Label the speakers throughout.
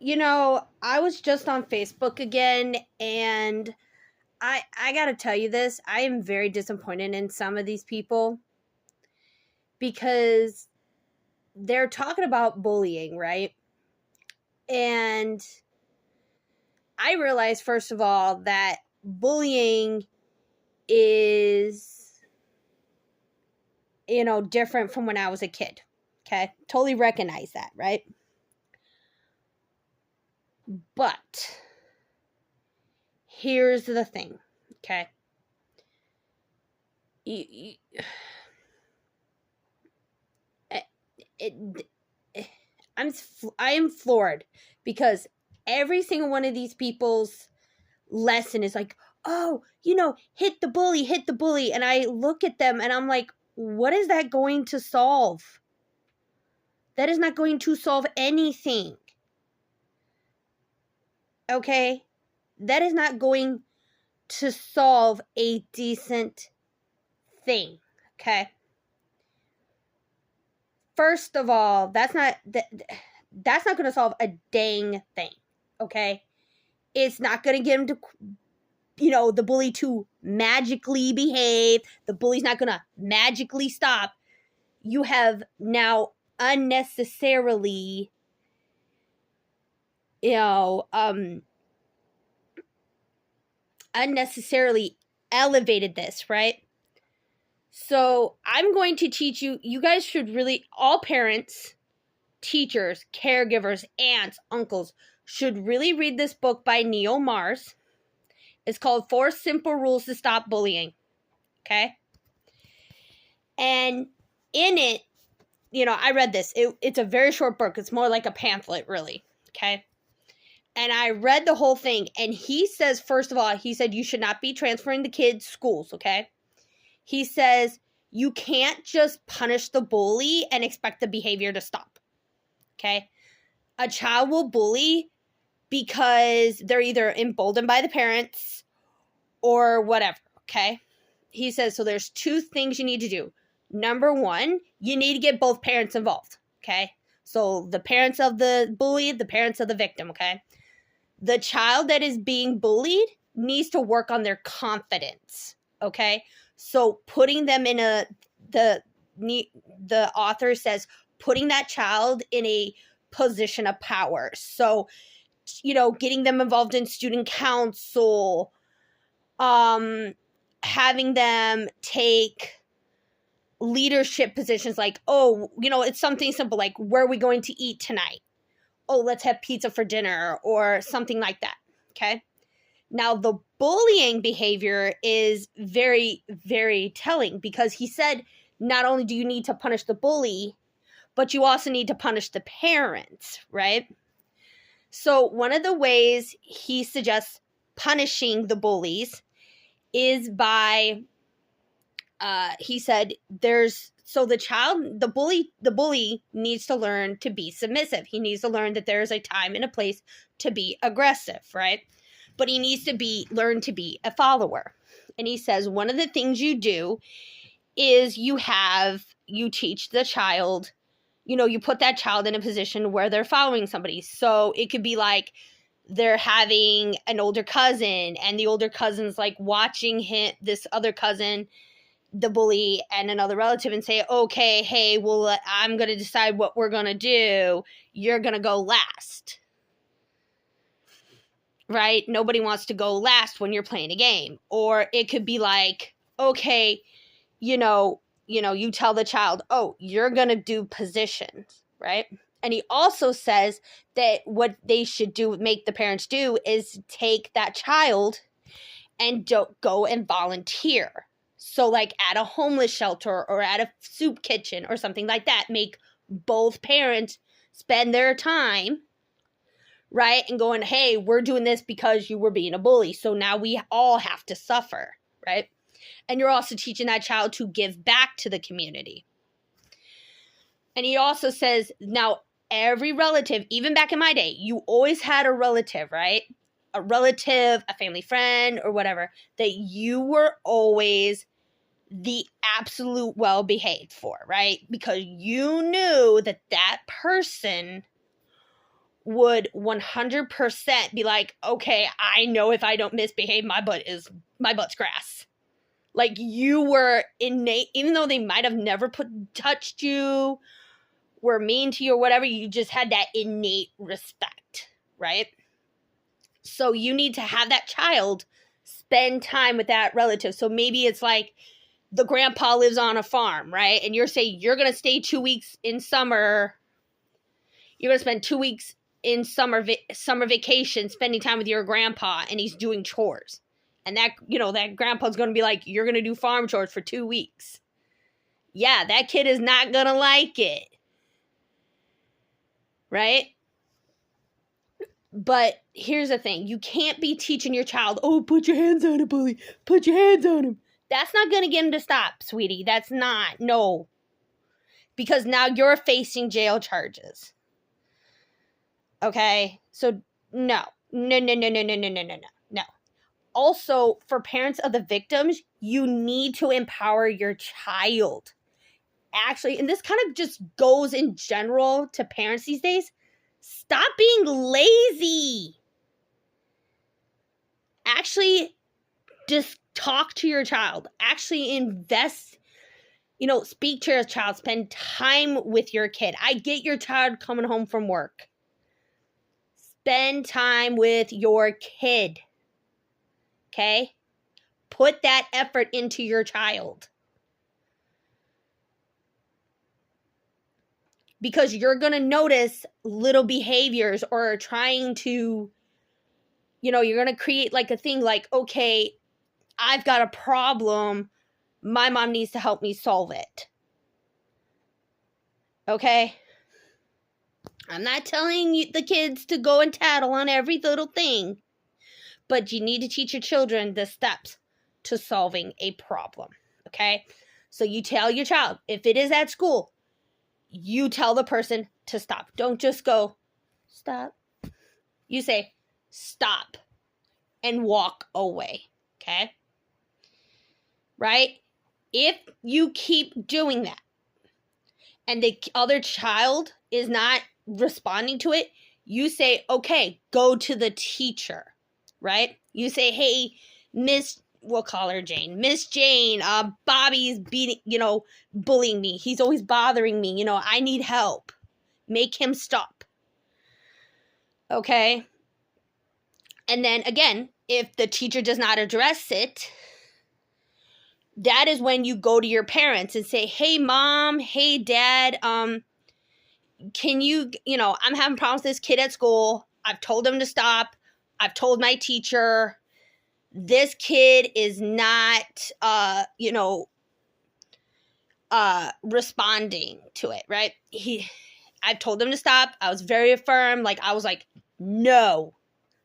Speaker 1: I was just on Facebook again, and I got to tell you this, I am very disappointed in some of these people because they're talking about bullying, right? And I realized first of all that bullying is different from when I was a kid. Okay? Totally recognize that, right? But here's the thing, okay? You, you, it, I am floored because every single one of these people's lesson is like, oh, hit the bully. And I look at them and I'm like, what is that going to solve? That is not going to solve anything. Okay? That is not going to solve a decent thing. Okay? First of all, that's not going to solve a dang thing. Okay? It's not going to get him to the bully to magically behave. The bully's not going to magically stop. You have now unnecessarily, unnecessarily elevated this, right? So I'm going to teach you, you guys should really, all parents, teachers, caregivers, aunts, uncles, should really read this book by Neil Mars. It's called 4 Simple Rules to Stop Bullying. Okay? And in it, I read this. It's a very short book. It's more like a pamphlet, really. Okay? And I read the whole thing. And he says, first of all, he said you should not be transferring the kids' schools. Okay? He says you can't just punish the bully and expect the behavior to stop. Okay? A child will bully because they're either emboldened by the parents or whatever. Okay? He says, so there's 2 things you need to do. Number 1, you need to get both parents involved, okay? So the parents of the bully, the parents of the victim, okay? The child that is being bullied needs to work on their confidence, okay? So putting them in the author says, putting that child in a position of power. So, getting them involved in student council, having them take leadership positions like, it's something simple like, where are we going to eat tonight? Oh, let's have pizza for dinner or something like that. Okay. Now, the bullying behavior is very, very telling because he said not only do you need to punish the bully, but you also need to punish the parents, right? So one of the ways he suggests punishing the bullies is by he said the bully needs to learn to be submissive. He needs to learn that there is a time and a place to be aggressive, right? But he needs to learn to be a follower. And he says one of the things you do is you teach the child, you put that child in a position where they're following somebody. So it could be like they're having an older cousin and the older cousin's like watching this other cousin, the bully, and another relative and say, okay, hey, well, I'm going to decide what we're going to do. You're going to go last. Right? Nobody wants to go last when you're playing a game. Or it could be like, okay, you tell the child, oh, you're going to do positions, right? And he also says that what they should make the parents do is take that child and go and volunteer. So like at a homeless shelter or at a soup kitchen or something like that, make both parents spend their time, right? And going, hey, we're doing this because you were being a bully. So now we all have to suffer, right? And you're also teaching that child to give back to the community. And he also says, now every relative, even back in my day, you always had a relative, right? A relative, a family friend, or whatever, that you were always the absolute well-behaved for, right? Because you knew that person would 100% be like, okay, I know if I don't misbehave, my butt's grass. Like, you were innate, even though they might have never touched you, were mean to you or whatever, you just had that innate respect, right? So you need to have that child spend time with that relative. So maybe it's like the grandpa lives on a farm, right? And you're saying you're going to stay 2 weeks in summer. You're going to spend 2 weeks in summer vacation spending time with your grandpa, and he's doing chores. And that, that grandpa's going to be like, you're going to do farm chores for 2 weeks. Yeah, that kid is not going to like it. Right? But here's the thing. You can't be teaching your child, oh, put your hands on him, bully. Put your hands on him. That's not going to get him to stop, sweetie. That's not. No. Because now you're facing jail charges. Okay? So, no. No. Also, for parents of the victims, you need to empower your child. Actually, and this kind of just goes in general to parents these days. Stop being lazy. Actually, just talk to your child. Actually invest, speak to your child. Spend time with your kid. I get your child coming home from work. Spend time with your kid. Okay? Put that effort into your child. Because you're going to notice little behaviors or trying to, you're going to create like a thing like, okay, I've got a problem. My mom needs to help me solve it. Okay? I'm not telling you the kids to go and tattle on every little thing. But you need to teach your children the steps to solving a problem. Okay? So you tell your child, if it is at school, you tell the person to stop. Don't just go, stop. You say, stop, and walk away. Okay? Right? If you keep doing that, and the other child is not responding to it, you say, okay, go to the teacher. Right? You say, hey, we'll call her Jane. Miss Jane, Bobby's bullying me. He's always bothering me. I need help. Make him stop. Okay? And then again, if the teacher does not address it, that is when you go to your parents and say, hey, mom, hey, dad, can you, I'm having problems with this kid at school. I've told him to stop. I've told my teacher, this kid is not, responding to it, right? I've told him to stop. I was very firm. I was like, no,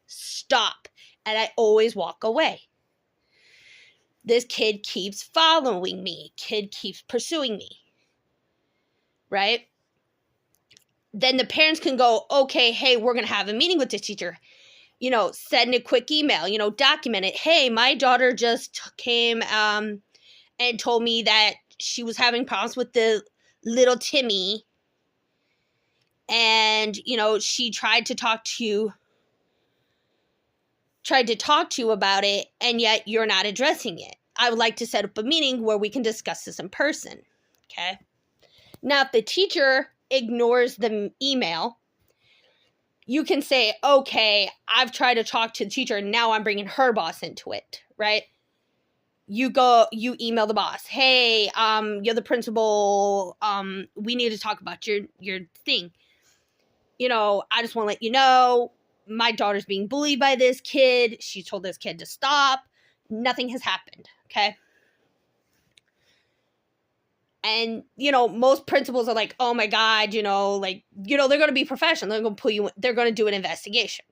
Speaker 1: stop. And I always walk away. This kid keeps following me. Kid keeps pursuing me. Right? Then the parents can go, okay, hey, we're going to have a meeting with this teacher. Send a quick email, document it. Hey, my daughter just came and told me that she was having problems with the little Timmy. And, she tried to talk to you about it, and yet you're not addressing it. I would like to set up a meeting where we can discuss this in person. Okay? Now, if the teacher ignores the email, you can say, okay, I've tried to talk to the teacher, and now I'm bringing her boss into it, right? You email the boss. Hey, you're the principal. We need to talk about your thing. I just want to let you know, my daughter's being bullied by this kid. She told this kid to stop. Nothing has happened, okay? And, most principals are like, oh my God, they're going to be professional. They're going to they're going to do an investigation.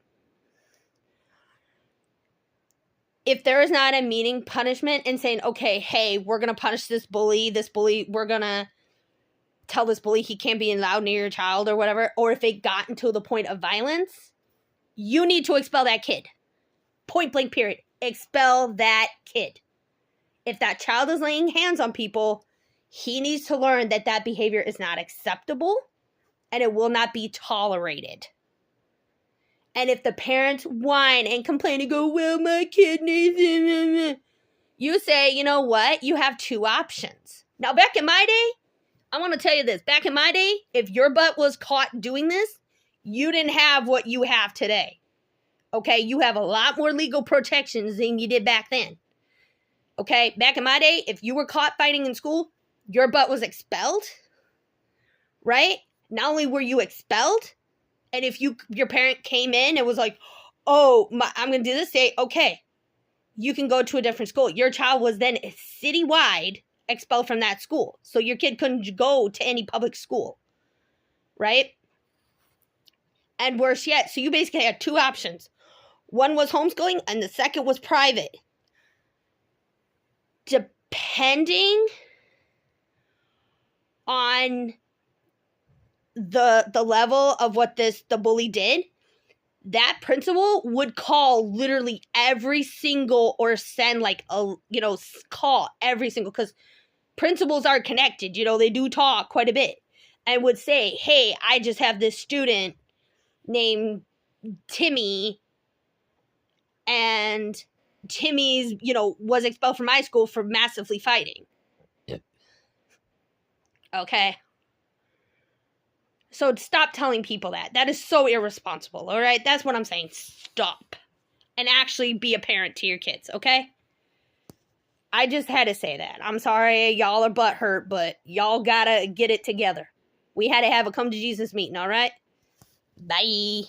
Speaker 1: If there is not a meeting punishment and saying, okay, hey, we're going to punish this bully, we're going to tell this bully he can't be allowed near your child or whatever, or if it got into the point of violence, you need to expel that kid. Point blank period. Expel that kid. If that child is laying hands on people, he needs to learn that behavior is not acceptable and it will not be tolerated. And if the parents whine and complain and go, well, my kid needs it, you say, you know what? You have two options. Now, back in my day, I want to tell you this. Back in my day, if your butt was caught doing this, you didn't have what you have today. Okay? You have a lot more legal protections than you did back then. Okay? Back in my day, if you were caught fighting in school, your butt was expelled. Right? Not only were you expelled, and if your parent came in and was like, oh, I'm going to do this, say, okay, you can go to a different school. Your child was then citywide expelled from that school. So your kid couldn't go to any public school. Right? And worse yet, so you basically had two options. One was homeschooling and the second was private. Depending on the level of what the bully did, that principal would call literally every single, or send like a, call every single, because principals are connected, they do talk quite a bit, and would say, hey, I just have this student named Timmy, and Timmy's, was expelled from my school for massively fighting. Okay? So stop telling people that. That is so irresponsible, all right? That's what I'm saying. Stop. And actually be a parent to your kids, okay? I just had to say that. I'm sorry y'all are butthurt, but y'all gotta get it together. We had to have a come to Jesus meeting, all right? Bye.